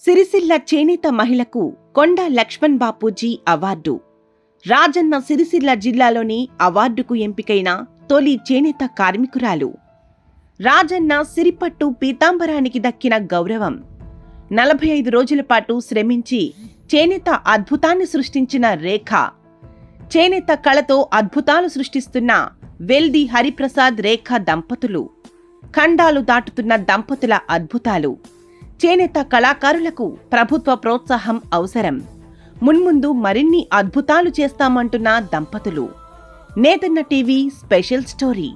సిరిసిల్ల చేనేత మహిళకు కొండ లక్ష్మణ్ బాపూజీ అవార్డు. రాజన్న సిరిసిల్ల జిల్లాలోని అవార్డుకు ఎంపికైన తొలి చేనేత కార్మికురాలు. రాజన్న సిరిపట్టు పీతాంబరానికి దక్కిన గౌరవం. 45 రోజుల పాటు శ్రమించి చేనేత అద్భుతాన్ని సృష్టించిన రేఖ. చేనేత కళతో అద్భుతాలు సృష్టిస్తున్న వెల్ది హరిప్రసాద్ రేఖ దంపతులు. ఖండాలు దాటుతున్న దంపతుల అద్భుతాలు. చేనేత కళాకారులకు ప్రభుత్వ ప్రోత్సాహం అవసరం. మున్ముందు మరిన్ని అద్భుతాలు చేస్తామంటున్న దంపతులు. నేతన్న TV special story.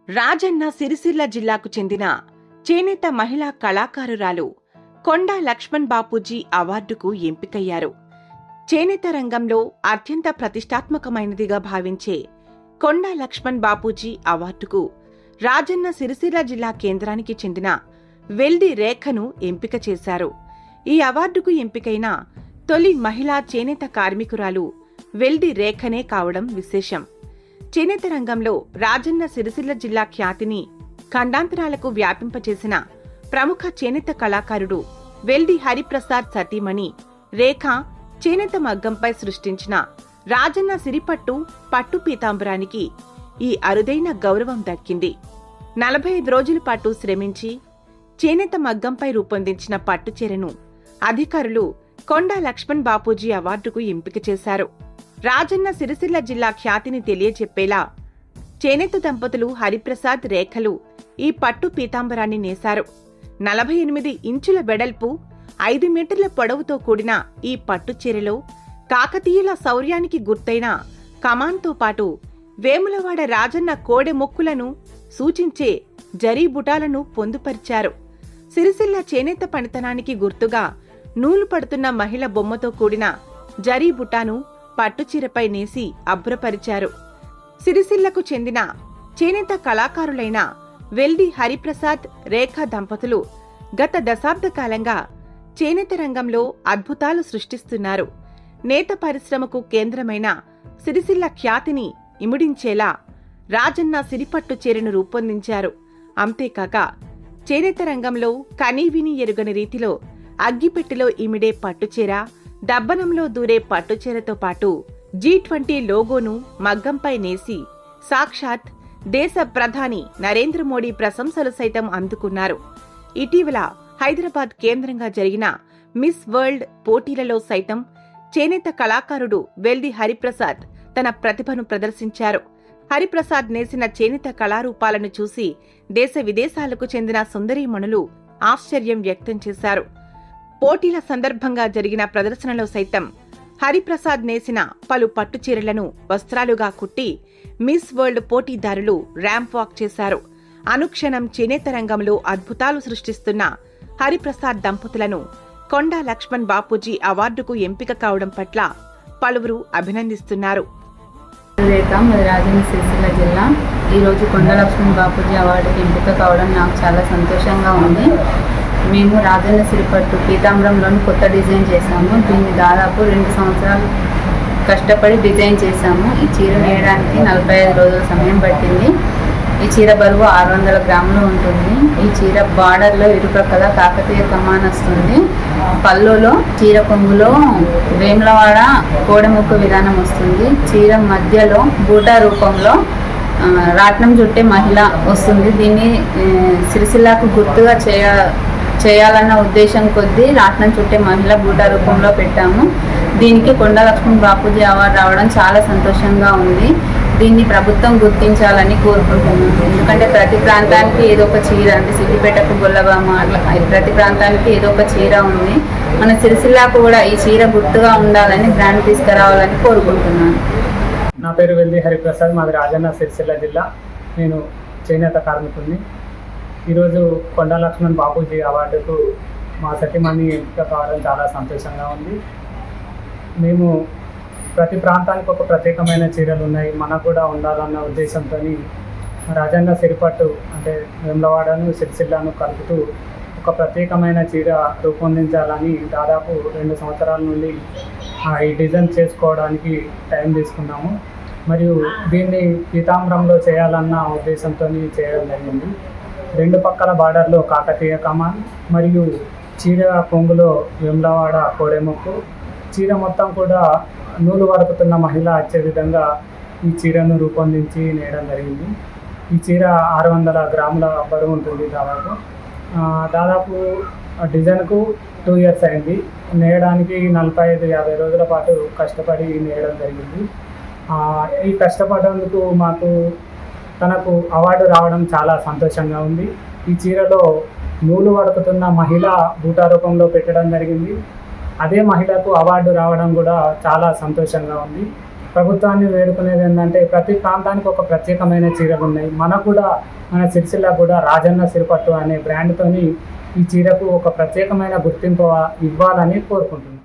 Rajanna Sircilla జిల్లాకు చెందిన చేనేత మహిళా కళాకారురాలు కొండ లక్ష్మణ్ బాపూజీ అవార్డుకు ఎంపికయ్యారు. చేనేత రంగంలో అత్యంత ప్రతిష్టాత్మకమైనదిగా భావించే కొండ లక్ష్మణ్ బాపూజీ అవార్డుకు రాజన్న సిరిసిల్ల జిల్లా కేంద్రానికి చెందిన వెల్ది రేఖను ఎంపిక చేశారు. ఈ అవార్డుకు ఎంపికైన తొలి మహిళా చేనేత కార్మికురాలు వెల్ది రేఖనే కావడం విశేషం. చేనేత రంగంలో రాజన్న సిరిసిల్ల జిల్లా ఖ్యాతిని ఖండాంతరాలకు వ్యాపింపచేసిన ప్రముఖ చేనేత కళాకారుడు వెల్ది హరిప్రసాద్ సతీమణి రేఖ చేనేత మగ్గంపై సృష్టించిన రాజన్న సిరిపట్టు పట్టు పీతాంబరానికి ఈ అరుదైన గౌరవం దక్కింది. 45 రోజుల పాటు శ్రమించి చేనేత మగ్గంపై రూపొందించిన పట్టుచీరను అధికారులు కొండ లక్ష్మణ్ బాపూజీ అవార్డుకు ఎంపిక చేశారు. రాజన్న సిరిసిల్ల జిల్లా ఖ్యాతిని తెలియజెప్పేలా చేనేత దంపతులు హరిప్రసాద్ రేఖలు ఈ పట్టు పీతాంబరాన్ని నేశారు. 48 ఇంచుల వెడల్పు, 5 మీటర్ల పొడవుతో కూడిన ఈ పట్టు చీరలో కాకతీయుల శౌర్యానికి గుర్తైన కమాన్తో పాటు వేములవాడ రాజన్న కోడె మొక్కులను సూచించే జరీ బుటాలను పొందుపరిచారు. సిరిసిల్ల చేనేత పనితనానికి గుర్తుగా నూలు పడుతున్న మహిళ బొమ్మతో కూడిన జరీ బుటాను పట్టుచీరపై నేసి అభ్రపరిచారు. సిరిసిల్లకు చెందిన చేనేత కళాకారులైన వెల్ది హరిప్రసాద్ రేఖ దంపతులు గత దశాబ్ద కాలంగా చేనేత రంగంలో అద్భుతాలు సృష్టిస్తున్నారు. నేత పరిశ్రమకు కేంద్రమైన సిరిసిల్ల ఖ్యాతిని ఇముడించేలా రాజన్న సిరిపట్టు చీరను రూపొందించారు. అంతేకాక చేనేత రంగంలో కనీవిని ఎరుగని రీతిలో అగ్గిపెట్టెలో ఇమిడే పట్టుచీర, దబ్బనంలో దూరే పట్టుచీరతో పాటు G20 లోగోను మగ్గంపై నేసి సాక్షాత్ దేశ ప్రధాని నరేంద్ర మోడీ ప్రశంసలు సైతం అందుకున్నారు. ఇటీవల హైదరాబాద్ కేంద్రంగా జరిగిన మిస్ వరల్డ్ పోటీలలో సైతం చేనేత కళాకారుడు వెల్ది హరిప్రసాద్ తన ప్రతిభను ప్రదర్శించారు. హరిప్రసాద్ నేసిన చేనేత కళారూపాలను చూసి దేశ విదేశాలకు చెందిన సుందరీమణులు ఆశ్చర్యం వ్యక్తం చేశారు. పోటీల సందర్భంగా జరిగిన ప్రదర్శనలో సైతం హరిప్రసాద్ నేసిన పలు పట్టుచీరలను వస్త్రాలుగా కుట్టి మిస్ వరల్డ్ పోటీదారులు ర్యాంప్ వాక్ చేశారు. అనుక్షణం చేనేత రంగంలో అద్భుతాలు సృష్టిస్తున్న హరిప్రసాద్ దంపతులను కొండ లక్ష్మణ్ బాపూజీ అవార్డుకు ఎంపిక కావడం పట్ల పలువురు అభినందిస్తున్నారు. రాజన్న సిరిసిల్ల జిల్లా ఈరోజు కొండ లక్ష్మణ్ బాపూజీ అవార్డుకి ఎంపిక కావడం నాకు చాలా సంతోషంగా ఉంది. మేము రాజన్న సిరిపట్టు పీతాంబరంలోని కొత్త డిజైన్ చేశాము. దీన్ని దాదాపు 2 సంవత్సరాలు కష్టపడి డిజైన్ చేశాము. ఈ చీర నేయడానికి 45 రోజుల సమయం పట్టింది. ఈ చీర బరువు 600 గ్రాములు ఉంటుంది. ఈ చీర బార్డర్లో ఇరుప్రక్కల కాకతీయ కమాన్ వస్తుంది. పళ్ళులో చీర కొంగులో వేములవాడ కోడెముక్కు విధానం వస్తుంది. చీర మధ్యలో బూటా రూపంలో రాట్నం చుట్టే మహిళ వస్తుంది. దీన్ని సిరిసిల్లకు గుర్తుగా చేయాలన్న ఉద్దేశం కొద్దీ రాట్నం చుట్టే మహిళ బూటా రూపంలో పెట్టాము. దీనికి కొండ లక్ష్మణ్ బాపూజీ అవార్డు రావడం చాలా సంతోషంగా ఉంది. దీన్ని ప్రభుత్వం గుర్తించాలని కోరుకుంటున్నాను. ఎందుకంటే ప్రతి ప్రాంతానికి ఏదో ఒక చీర, అంటే సిద్దిపేటకు గొల్లబామ, అట్లా ప్రతి ప్రాంతానికి ఏదో ఒక చీర ఉంది. మన సిరిసిల్లకు కూడా ఈ చీర గుర్తుగా ఉండాలని బ్రాండ్ తీసుకురావాలని కోరుకుంటున్నాను. నా పేరు వెల్ది హరిప్రసాద్, మాది రాజన్న సిరిసిల్ల జిల్లా. నేను చేనేత కార్మికుడిని. ఈరోజు కొండ లక్ష్మణ్ బాపూజీ అవార్డుకు మా సతీమణి ఎంపిక కావడం చాలా సంతోషంగా ఉంది. మేము ప్రతి ప్రాంతానికి ఒక ప్రత్యేకమైన చీరలు ఉన్నాయి, మనకు కూడా ఉండాలన్న ఉద్దేశంతో రాజన్న సిరిపట్టు అంటే వేములవాడను సిరిసిల్లను కలుపుతూ ఒక ప్రత్యేకమైన చీర రూపొందించాలని దాదాపు 2 సంవత్సరాల నుండి ఈ డిజైన్ చేసుకోవడానికి టైం తీసుకున్నాము. మరియు దీన్ని పీతాంబరంలో చేయాలన్న ఉద్దేశంతో చేయడం జరిగింది. 2 పక్కల బార్డర్లో కాకతీయ కమాన్ మరియు చీర కొంగులో వేములవాడ కోడెముక్కు, చీర మొత్తం కూడా నూలు వరుకుతున్న మహిళ వచ్చే విధంగా ఈ చీరను రూపొందించి నేయడం జరిగింది. ఈ చీర 600 గ్రాముల బరువు ఉంటుంది. దాదాపు డిజైన్కు 2 ఇయర్స్ అయింది. నేయడానికి 45-50 రోజుల పాటు కష్టపడి నేయడం జరిగింది. ఈ కష్టపడేందుకు తనకు అవార్డు రావడం చాలా సంతోషంగా ఉంది. ఈ చీరలో నూలు వడుకుతున్న మహిళ బూటా రూపంలో పెట్టడం జరిగింది. అదే మహిళకు అవార్డు రావడం కూడా చాలా సంతోషంగా ఉంది. ప్రభుత్వాన్ని వేడుకునేది ఏంటంటే ప్రతి ప్రాంతానికి ఒక ప్రత్యేకమైన చీరలు ఉన్నాయి. మన సిరిసిల్ల కూడా రాజన్న సిరిపట్టు అనే బ్రాండ్తోని ఈ చీరకు ఒక ప్రత్యేకమైన గుర్తింపు ఇవ్వాలని కోరుకుంటున్నాను.